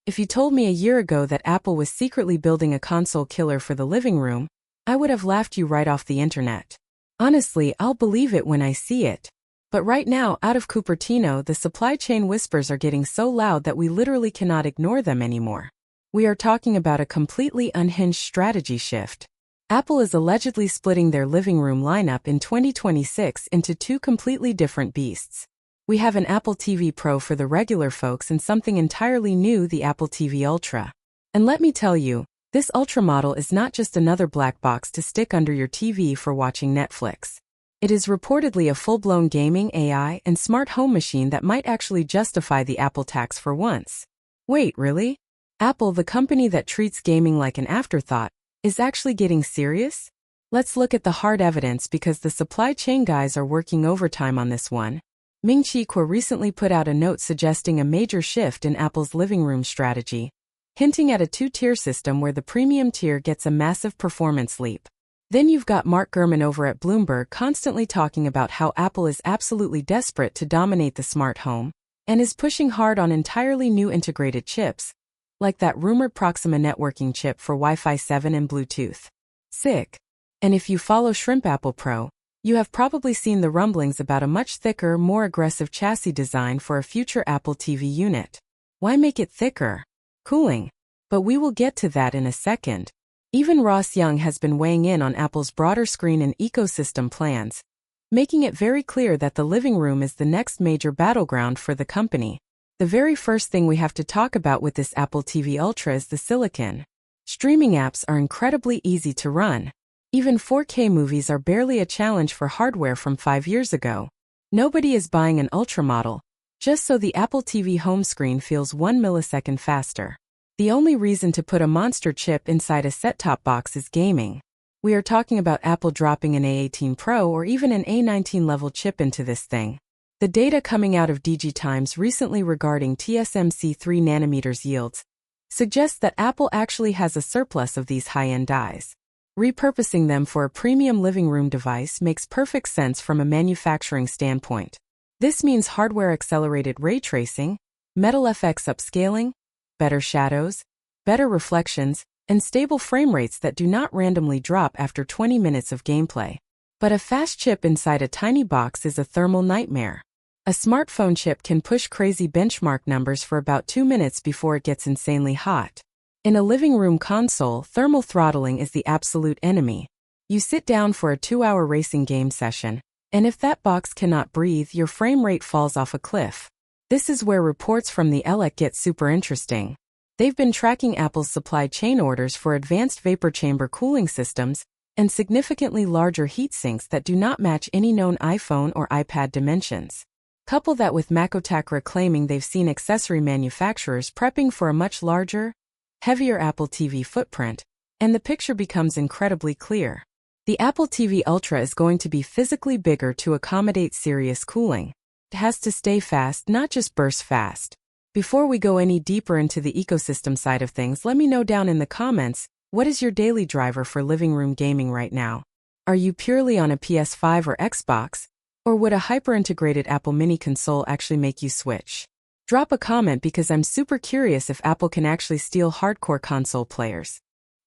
If you told me a year ago that Apple was secretly building a console killer for the living room, I would have laughed you right off the internet. Honestly, I'll believe it when I see it. But right now, out of Cupertino, the supply chain whispers are getting so loud that we literally cannot ignore them anymore. We are talking about a completely unhinged strategy shift. Apple is allegedly splitting their living room lineup in 2026 into two completely different beasts. We have an Apple TV Pro for the regular folks and something entirely new, the Apple TV Ultra. And let me tell you, this Ultra model is not just another black box to stick under your TV for watching Netflix. It is reportedly a full-blown gaming, AI, and smart home machine that might actually justify the Apple tax for once. Wait, really? Apple, the company that treats gaming like an afterthought, is actually getting serious? Let's look at the hard evidence because the supply chain guys are working overtime on this one. Ming-Chi recently put out a note suggesting a major shift in Apple's living room strategy, hinting at a two-tier system where the premium tier gets a massive performance leap. Then you've got Mark Gurman over at Bloomberg constantly talking about how Apple is absolutely desperate to dominate the smart home, and is pushing hard on entirely new integrated chips, like that rumored Proxima networking chip for Wi-Fi 7 and Bluetooth. Sick. And if you follow Shrimp Apple Pro, you have probably seen the rumblings about a much thicker, more aggressive chassis design for a future Apple TV unit. Why make it thicker? Cooling. But we will get to that in a second. Even Ross Young has been weighing in on Apple's broader screen and ecosystem plans, making it very clear that the living room is the next major battleground for the company. The very first thing we have to talk about with this Apple TV Ultra is the silicon. Streaming apps are incredibly easy to run. Even 4K movies are barely a challenge for hardware from 5 years ago. Nobody is buying an Ultra model, just so the Apple TV home screen feels 1 millisecond faster. The only reason to put a monster chip inside a set-top box is gaming. We are talking about Apple dropping an A18 Pro or even an A19 level chip into this thing. The data coming out of DG Times recently regarding TSMC 3nm yields suggests that Apple actually has a surplus of these high-end dies. Repurposing them for a premium living room device makes perfect sense from a manufacturing standpoint. This means hardware-accelerated ray tracing, Metal FX upscaling, better shadows, better reflections, and stable frame rates that do not randomly drop after 20 minutes of gameplay. But a fast chip inside a tiny box is a thermal nightmare. A smartphone chip can push crazy benchmark numbers for about 2 minutes before it gets insanely hot. In a living room console, thermal throttling is the absolute enemy. You sit down for a 2-hour racing game session, and if that box cannot breathe, your frame rate falls off a cliff. This is where reports from the Elec get super interesting. They've been tracking Apple's supply chain orders for advanced vapor chamber cooling systems and significantly larger heat sinks that do not match any known iPhone or iPad dimensions. Couple that with MacOtakara claiming they've seen accessory manufacturers prepping for a much larger, heavier Apple TV footprint, and the picture becomes incredibly clear. The Apple TV Ultra is going to be physically bigger to accommodate serious cooling. It has to stay fast, not just burst fast. Before we go any deeper into the ecosystem side of things, let me know down in the comments, what is your daily driver for living room gaming right now? Are you purely on a PS5 or Xbox? Or would a hyper-integrated Apple mini console actually make you switch? Drop a comment because I'm super curious if Apple can actually steal hardcore console players.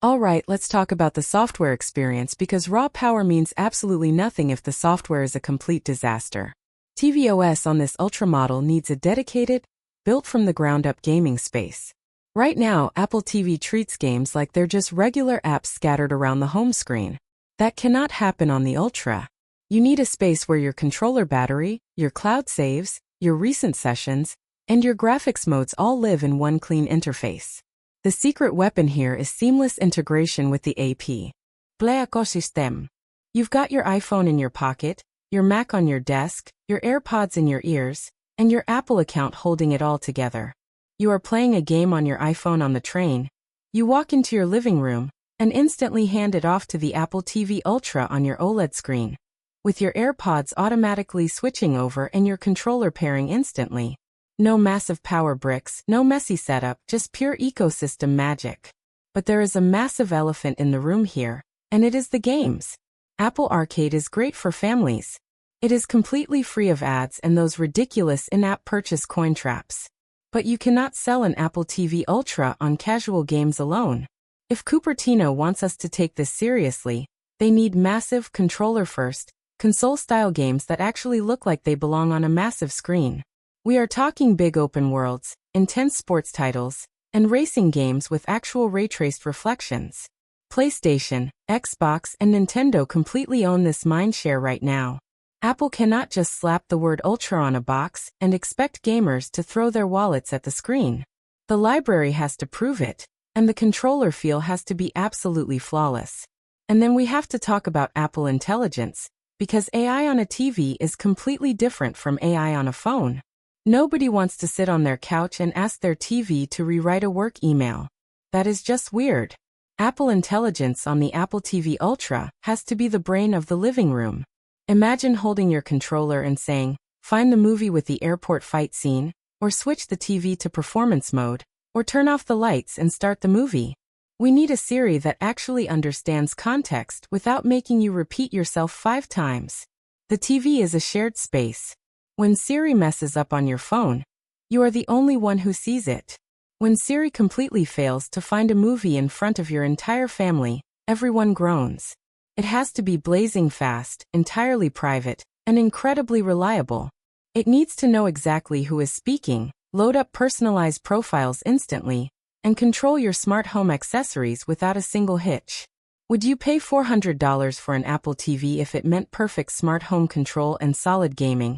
Alright, let's talk about the software experience because raw power means absolutely nothing if the software is a complete disaster. tvOS on this Ultra model needs a dedicated, built-from-the-ground-up gaming space. Right now, Apple TV treats games like they're just regular apps scattered around the home screen. That cannot happen on the Ultra. You need a space where your controller battery, your cloud saves, your recent sessions, and your graphics modes all live in one clean interface. The secret weapon here is seamless integration with the AP Play ecosystem. You've got your iPhone in your pocket, your Mac on your desk, your AirPods in your ears, and your Apple account holding it all together. You are playing a game on your iPhone on the train. You walk into your living room and instantly hand it off to the Apple TV Ultra on your OLED screen, with your AirPods automatically switching over and your controller pairing instantly. No massive power bricks, no messy setup, just pure ecosystem magic. But there is a massive elephant in the room here, and it is the games. Apple Arcade is great for families. It is completely free of ads and those ridiculous in-app purchase coin traps. But you cannot sell an Apple TV Ultra on casual games alone. If Cupertino wants us to take this seriously, they need massive, controller-first, console-style games that actually look like they belong on a massive screen. We are talking big open worlds, intense sports titles, and racing games with actual ray-traced reflections. PlayStation, Xbox, and Nintendo completely own this mindshare right now. Apple cannot just slap the word Ultra on a box and expect gamers to throw their wallets at the screen. The library has to prove it, and the controller feel has to be absolutely flawless. And then we have to talk about Apple Intelligence, because AI on a TV is completely different from AI on a phone. Nobody wants to sit on their couch and ask their TV to rewrite a work email. That is just weird. Apple Intelligence on the Apple TV Ultra has to be the brain of the living room. Imagine holding your controller and saying, "Find the movie with the airport fight scene," or switch the TV to performance mode, or turn off the lights and start the movie. We need a Siri that actually understands context without making you repeat yourself 5 times. The TV is a shared space. When Siri messes up on your phone, you are the only one who sees it. When Siri completely fails to find a movie in front of your entire family, everyone groans. It has to be blazing fast, entirely private, and incredibly reliable. It needs to know exactly who is speaking, load up personalized profiles instantly, and control your smart home accessories without a single hitch. Would you pay $400 for an Apple TV if it meant perfect smart home control and solid gaming?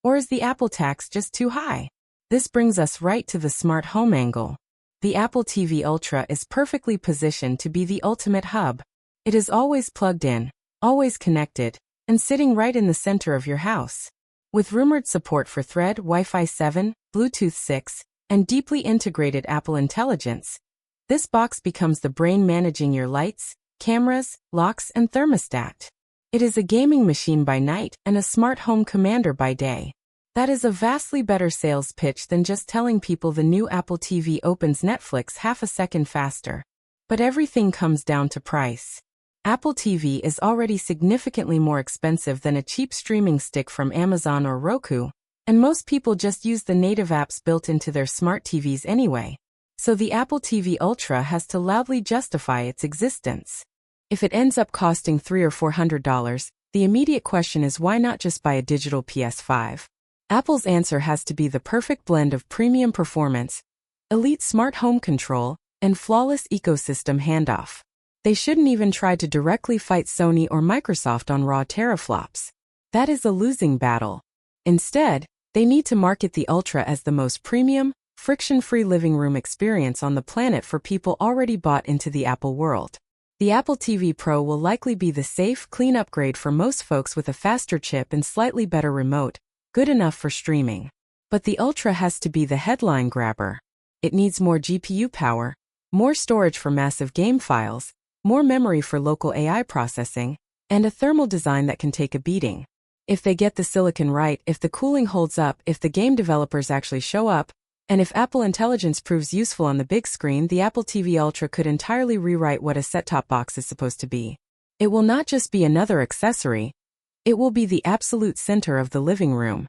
Or is the Apple tax just too high? This brings us right to the smart home angle. The Apple TV Ultra is perfectly positioned to be the ultimate hub. It is always plugged in, always connected, and sitting right in the center of your house. With rumored support for Thread, Wi-Fi 7, Bluetooth 6, and deeply integrated Apple Intelligence, this box becomes the brain managing your lights, cameras, locks, and thermostat. It is a gaming machine by night and a smart home commander by day. That is a vastly better sales pitch than just telling people the new Apple TV opens Netflix half a second faster. But everything comes down to price. Apple TV is already significantly more expensive than a cheap streaming stick from Amazon or Roku, and most people just use the native apps built into their smart TVs anyway. So the Apple TV Ultra has to loudly justify its existence. If it ends up costing $300 or $400, the immediate question is why not just buy a digital PS5? Apple's answer has to be the perfect blend of premium performance, elite smart home control, and flawless ecosystem handoff. They shouldn't even try to directly fight Sony or Microsoft on raw teraflops. That is a losing battle. Instead, they need to market the Ultra as the most premium, friction-free living room experience on the planet for people already bought into the Apple world. The Apple TV Pro will likely be the safe, clean upgrade for most folks with a faster chip and slightly better remote, good enough for streaming. But the Ultra has to be the headline grabber. It needs more GPU power, more storage for massive game files, more memory for local AI processing, and a thermal design that can take a beating. If they get the silicon right, if the cooling holds up, if the game developers actually show up, and if Apple Intelligence proves useful on the big screen, the Apple TV Ultra could entirely rewrite what a set-top box is supposed to be. It will not just be another accessory, it will be the absolute center of the living room.